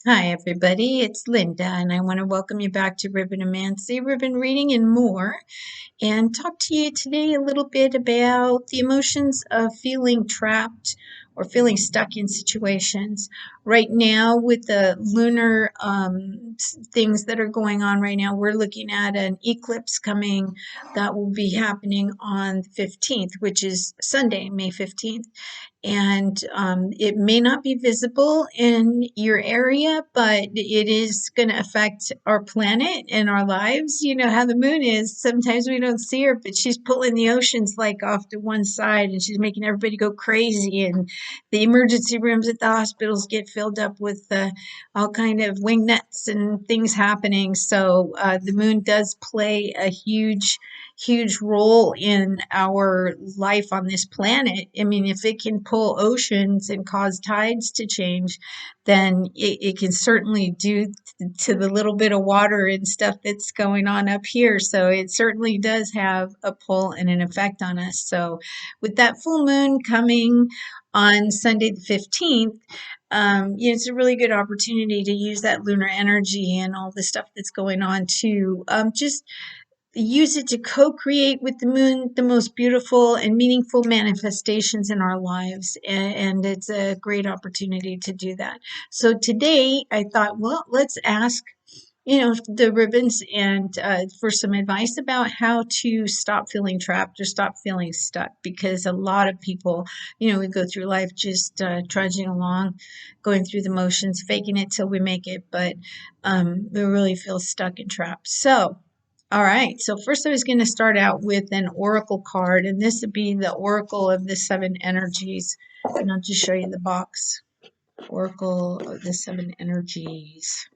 Hi, everybody. It's Linda, and I want to welcome you back to Ribbon-O-Mancy, Ribbon Reading, and more, and talk to you today a little bit about the emotions of feeling trapped or feeling stuck in situations. Right now, with the lunar things that are going on right now, we're looking at an eclipse coming that will be happening on the 15th, which is Sunday, May 15th. And it may not be visible in your area, but it is going to affect our planet and our lives. You know how the moon is. Sometimes we don't see her, but she's pulling the oceans like off to one side, and she's making everybody go crazy. And the emergency rooms at the hospitals get filled up with all kind of wing nuts and things happening. So the moon does play a huge role in our life on this planet. I mean, if it can pull oceans and cause tides to change, then it can certainly do to the little bit of water and stuff that's going on up here. So it certainly does have a pull and an effect on us. So with that full moon coming on Sunday the 15th, it's a really good opportunity to use that lunar energy and all the stuff that's going on to just use it to co-create with the moon the most beautiful and meaningful manifestations in our lives, and it's a great opportunity to do that. So today I thought, well, let's ask the ribbons and for some advice about how to stop feeling trapped or stop feeling stuck, because a lot of people, we go through life just trudging along, going through the motions, faking it till we make it, but we really feel stuck and trapped. So all right, so first I was going to start out with an oracle card, and this would be the oracle of the seven energies. And I'll just show you the box. Oracle of the seven energies.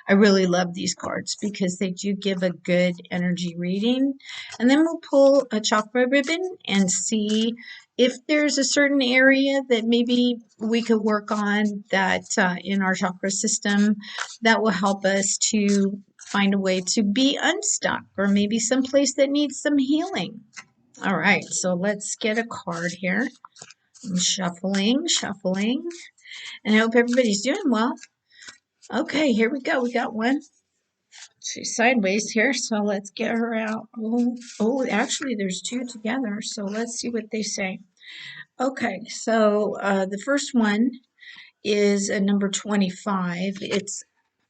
I really love these cards because they do give a good energy reading. And then we'll pull a chakra ribbon and see if there's a certain area that maybe we could work on that in our chakra system that will help us to find a way to be unstuck, or maybe someplace that needs some healing. All right, so let's get a card here. I'm shuffling, and I hope everybody's doing well. Okay, here we go. We got one. She's sideways here, so let's get her out. Oh, actually, there's two together, so let's see what they say. Okay, so the first one is a number 25. It's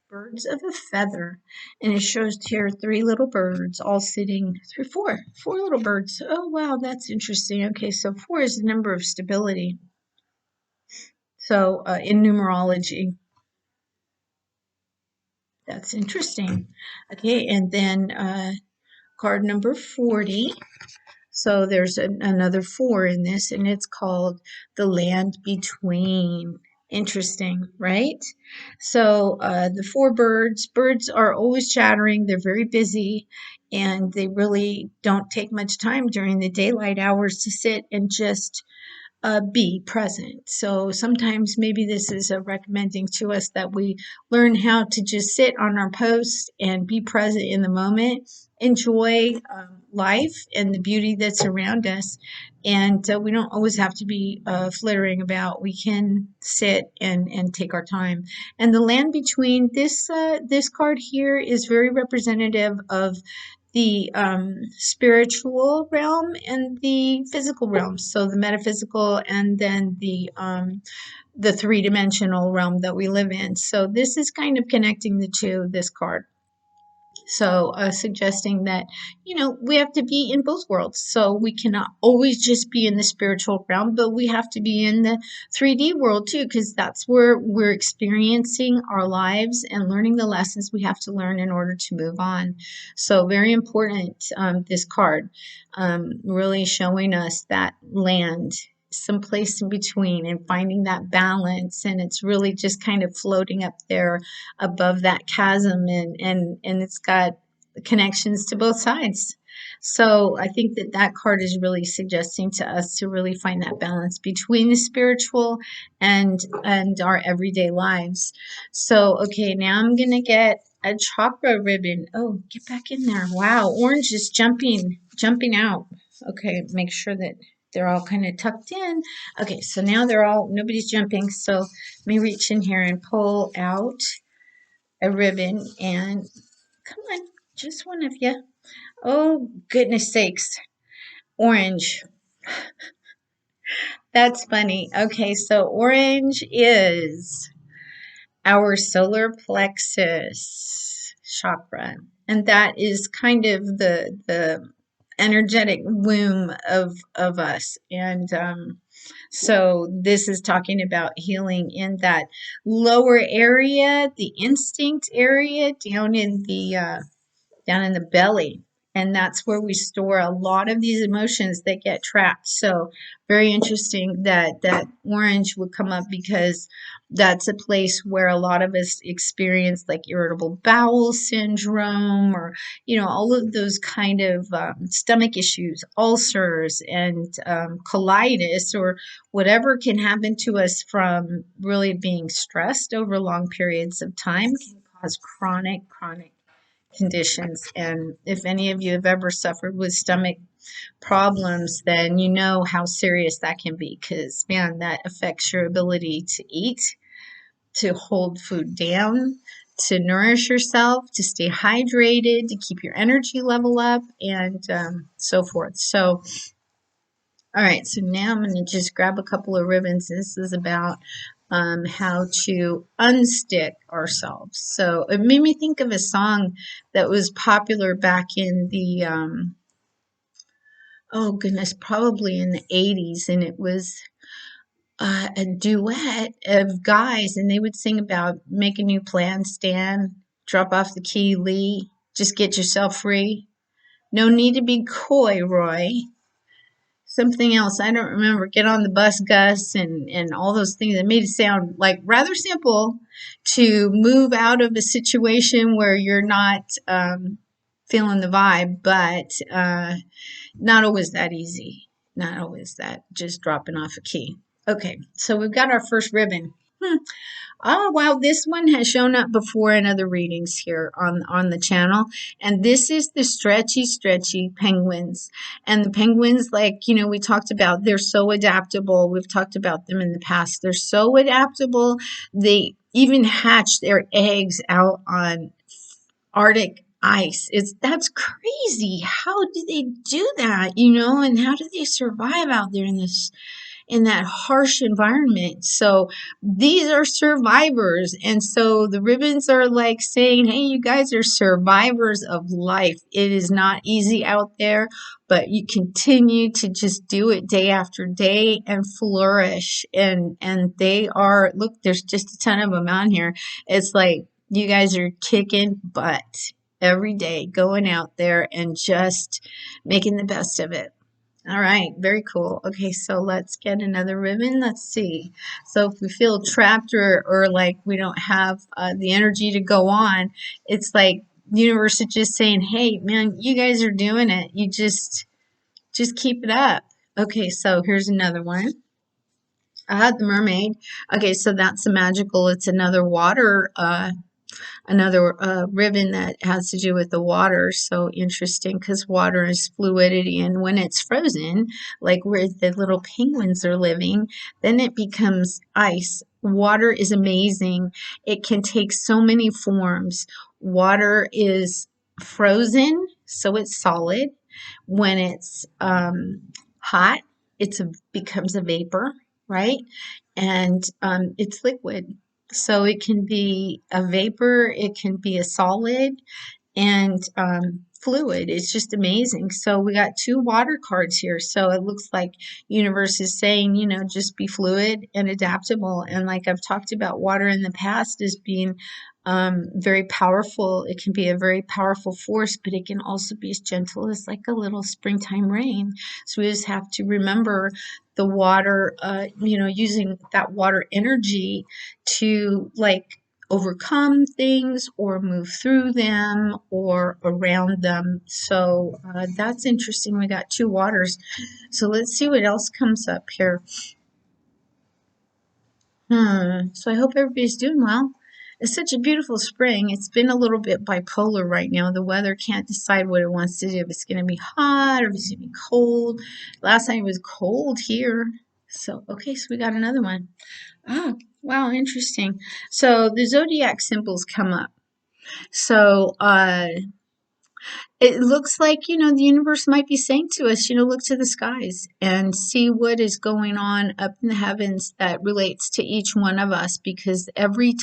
birds of a feather, and it shows here three little birds all sitting through four little birds. Oh, wow, that's interesting. Okay, so 4 is the number of stability. So in numerology, that's interesting. Okay, and then card number 40. So there's another 4 in this, and it's called the land between. Interesting, right? So the 4 birds are always chattering. They're very busy, and they really don't take much time during the daylight hours to sit and just be present. So sometimes maybe this is recommending to us that we learn how to just sit on our post and be present in the moment, enjoy life and the beauty that's around us. And we don't always have to be flittering about. We can sit and take our time. And the land between, this card here is very representative of the spiritual realm and the physical realm. So the metaphysical and then the three-dimensional realm that we live in. So this is kind of connecting the two, this card. So suggesting that, we have to be in both worlds. So we cannot always just be in the spiritual realm, but we have to be in the 3D world too, because that's where we're experiencing our lives and learning the lessons we have to learn in order to move on. So very important, this card, really showing us that land, someplace in between, and finding that balance. And it's really just kind of floating up there above that chasm, and it's got connections to both sides. So I think that card is really suggesting to us to really find that balance between the spiritual and our everyday lives. So okay, now I'm gonna get a chakra ribbon. Oh, get back in there. Wow, orange is jumping out. Okay, make sure that they're all kind of tucked in. Okay, so now nobody's jumping. So let me reach in here and pull out a ribbon and come on, just one of you. Oh, goodness sakes. Orange. That's funny. Okay, so orange is our solar plexus chakra. And that is kind of the energetic womb of us. And so this is talking about healing in that lower area, the instinct area down in the belly. And that's where we store a lot of these emotions that get trapped. So very interesting that orange would come up because that's a place where a lot of us experience like irritable bowel syndrome or, all of those kind of stomach issues, ulcers and colitis or whatever can happen to us from really being stressed over long periods of time can cause chronic conditions. And if any of you have ever suffered with stomach problems, then you know how serious that can be because, man, that affects your ability to eat, to hold food down, to nourish yourself, to stay hydrated, to keep your energy level up, and so forth. So, all right, so now I'm going to just grab a couple of ribbons. This is about how to unstick ourselves. So it made me think of a song that was popular back in the, oh goodness, probably in the 80s. And it was a duet of guys, and they would sing about make a new plan, Stan, drop off the key, Lee, just get yourself free. No need to be coy, Roy. Something else I don't remember. Get on the bus, Gus, and all those things that made it sound like rather simple to move out of a situation where you're not feeling the vibe, but not always that easy. Not always that just dropping off a key. Okay, so we've got our first ribbon. Oh, wow, this one has shown up before in other readings here on the channel. And this is the stretchy penguins. And the penguins, like, we talked about, they're so adaptable. We've talked about them in the past. They're so adaptable. They even hatch their eggs out on Arctic ice. That's crazy. How do they do that, and how do they survive out there in that harsh environment? So these are survivors. And so the ribbons are like saying, hey, you guys are survivors of life. It is not easy out there, but you continue to just do it day after day and flourish. And they are, look, there's just a ton of them on here. It's like you guys are kicking butt every day, going out there and just making the best of it. All right, very cool. Okay, so let's get another ribbon. Let's see. So if we feel trapped or like we don't have the energy to go on, it's like the universe is just saying, hey, man, you guys are doing it. You just keep it up. Okay, so here's another one. The mermaid. Okay, so that's a magical. It's another water another ribbon that has to do with the water. So interesting because water is fluidity, and when it's frozen, like where the little penguins are living, then it becomes ice. Water is amazing. It can take so many forms. Water is frozen, so it's solid. When it's hot, it becomes a vapor, right? And it's liquid. So it can be a vapor, it can be a solid, and fluid. It's just amazing. So we got two water cards here. So it looks like universe is saying, just be fluid and adaptable. And like I've talked about water in the past as being very powerful. It can be a very powerful force, but it can also be as gentle as like a little springtime rain. So we just have to remember the water, using that water energy to like overcome things or move through them or around them. So that's interesting. We got two waters. So let's see what else comes up here. So I hope everybody's doing well. It's such a beautiful spring. It's been a little bit bipolar right now. The weather can't decide what it wants to do. If it's going to be hot or if it's going to be cold. Last night it was cold here. So, okay, so we got another one. Oh, wow, interesting. So the zodiac symbols come up. So, it looks like, the universe might be saying to us, look to the skies and see what is going on up in the heavens that relates to each one of us, because every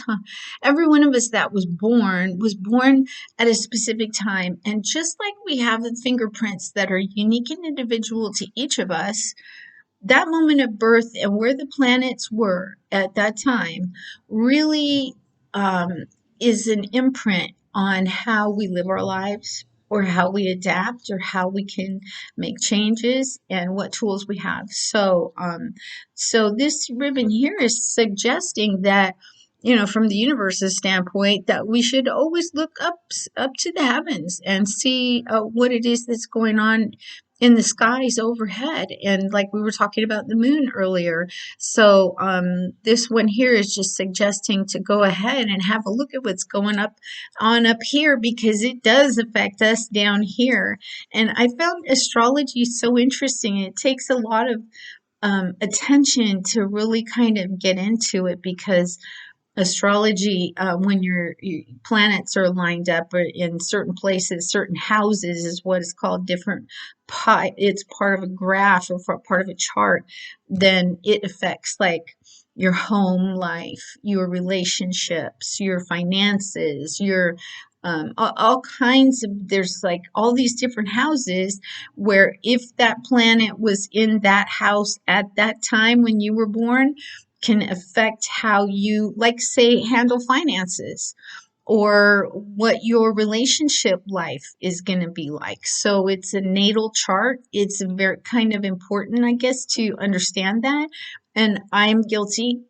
one of us that was born at a specific time. And just like we have the fingerprints that are unique and individual to each of us, that moment of birth and where the planets were at that time really um, is an imprint on how we live our lives, or how we adapt, or how we can make changes, and what tools we have. So this ribbon here is suggesting that, from the universe's standpoint, that we should always look up to the heavens and see what it is that's going on in the skies overhead, and like we were talking about the moon earlier. So this one here is just suggesting to go ahead and have a look at what's going up here, because it does affect us down here. And I found astrology so interesting. It takes a lot of attention to really kind of get into it, because astrology, when your planets are lined up or in certain places, certain houses is what is called different pi. It's part of a graph or part of a chart. Then it affects like your home life, your relationships, your finances, your all kinds of, there's like all these different houses where if that planet was in that house at that time when you were born, can affect how you, like, say, handle finances, or what your relationship life is going to be like. So it's a natal chart. It's very kind of important, I guess, to understand that. And I'm guilty.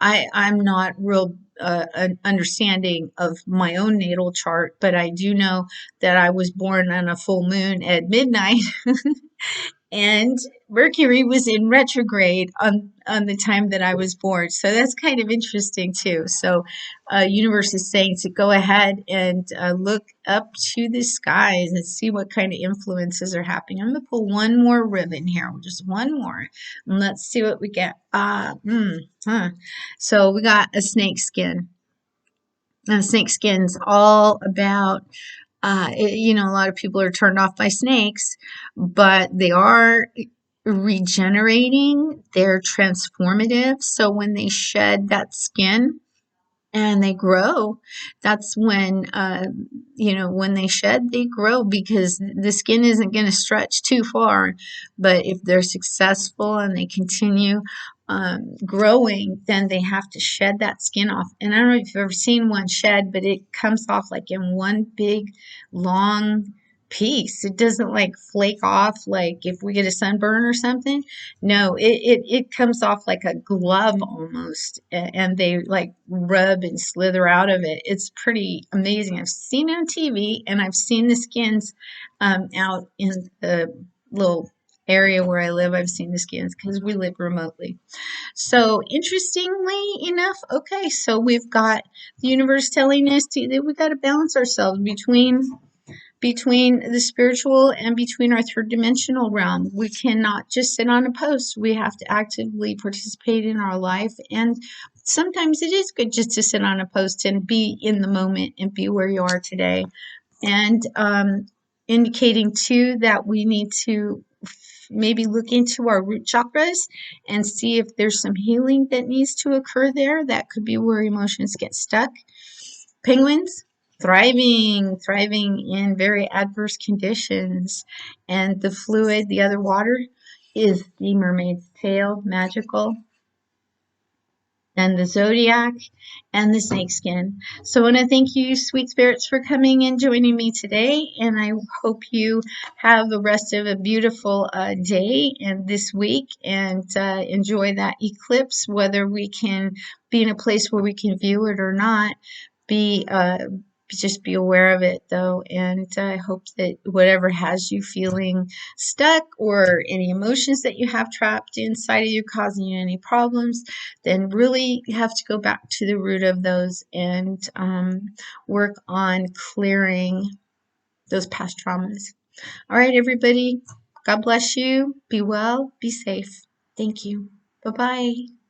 I'm not real understanding of my own natal chart, but I do know that I was born on a full moon at midnight. And Mercury was in retrograde on the time that I was born. So that's kind of interesting too. So universe is saying to go ahead and look up to the skies and see what kind of influences are happening. I'm going to pull one more ribbon here, just one more. And let's see what we get. So we got a snake skin. And snake skin's all about a lot of people are turned off by snakes, but they are regenerating, they're transformative. So when they shed that skin and they grow, that's when, when they shed, they grow, because the skin isn't going to stretch too far. But if they're successful and they continue growing, then they have to shed that skin off. And I don't know if you've ever seen one shed, but it comes off like in one big long piece. It doesn't like flake off like if we get a sunburn or something. No, it comes off like a glove almost, and they like rub and slither out of it. It's pretty amazing. I've seen it on TV, and I've seen the skins out in the little area where I live. I've seen the skins because we live remotely. So interestingly enough, okay, so we've got the universe telling us that we got to balance ourselves between the spiritual and between our third dimensional realm. We cannot just sit on a post. We have to actively participate in our life. And sometimes it is good just to sit on a post and be in the moment and be where you are today. And indicating too that we need to maybe look into our root chakras and see if there's some healing that needs to occur there. That could be where emotions get stuck. Penguins, thriving in very adverse conditions. And the fluid, the other water, is the mermaid's tail, magical. And the zodiac, and the snakeskin. So I want to thank you, sweet spirits, for coming and joining me today. And I hope you have the rest of a beautiful day and this week, and enjoy that eclipse, whether we can be in a place where we can view it or not. Be just be aware of it though, and I hope that whatever has you feeling stuck or any emotions that you have trapped inside of you causing you any problems, then really have to go back to the root of those and work on clearing those past traumas. All right, everybody, God bless you. Be well, be safe. Thank you. Bye-bye.